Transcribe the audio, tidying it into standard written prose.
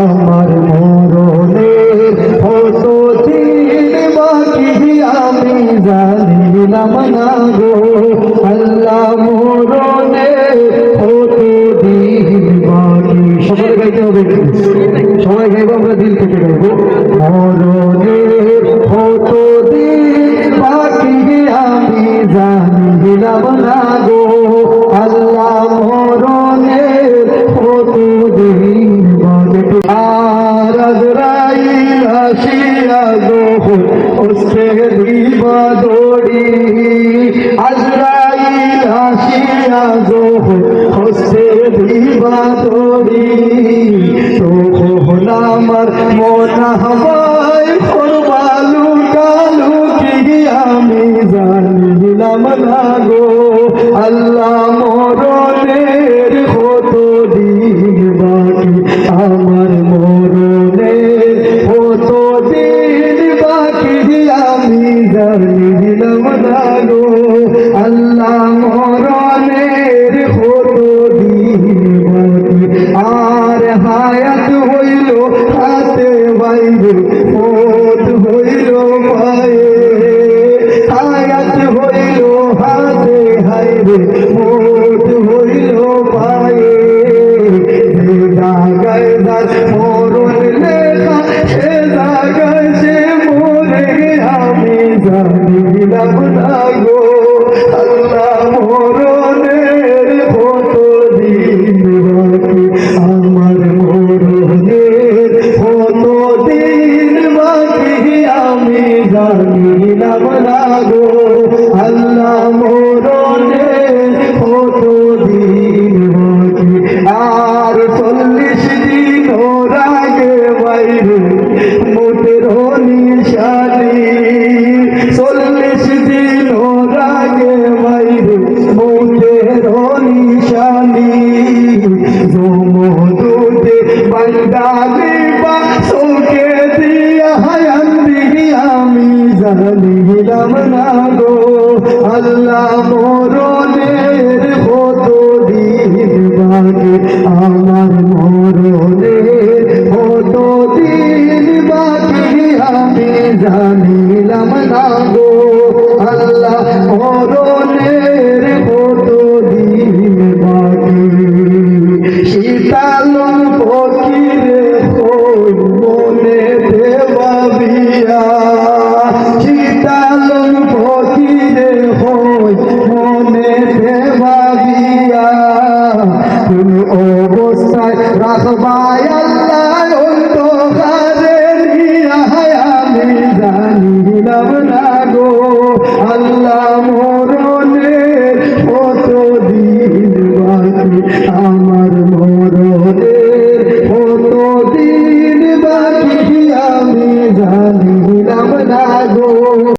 আমার মরণের কত দিন বাকি আমি জানিলাম না গো আল্লাহ মরণের কত দিন বাকি। সকলে গাইতে হবে, সবাই গাইবো, আমরা দিল থেকে গাইবো। মরণের কত দিন বাকি আমি জানিলাম না গো আল্লাহ মরণের কত দিন বাকি। আর আজরাইল আসিয়া যখন ওসে দিবা দড়ি, আজরাইল আসিয়া যখন ওসে দিবা দড়ি, তখন আমার মনে হয় করবালু কালু কি আমি জানিলাম না গো আল্লাহ মরণের কত দিন বাকি আমার মরণের কত দিন বাকি আমি জানিলাম না গো আল্লাহ মরণের কত দিন বাকি। আর হায়াত হইল হাতে বাইরে মত হইল পায়ে, হায়াত হইল হাতে হাইরে মত হইল পায়ে, যে জায়গায় যার মরণ লেখা সে জায়গায় সে মরে আমি জানিলাম না গো আল্লাহ মরণের কত দিন বাকি আমার মরণের কত দিন বাকি আমি জানিলাম না গো আল্লাহ মরণের কত দিন বাকি। আর 40 দিন ওর আগে বাইরে মোটের নিশানি, 40 দিন ওর আগে বাইরে মোটের নিশানি, জমদুদে বান্দালি বা চৌকে দিয়া হায়ান্দি আমি জানিলাম না গো আল্লাহ মরণের কত দিন বাকি আমার মরণের কত দিন বাকি আমি জানিলাম না গো আল্লাহ মরণের কত দিন বাকি। শীতালন ফকিরে হই মনে দেবাবিয়া, শীতালন ফকিরে হই মনে দেবাবিয়া, তুমি অবস্থায় রাখবাই আল্লাহ অন্ধকারে নিয়া আমি জানিলাম না গো আল্লাহ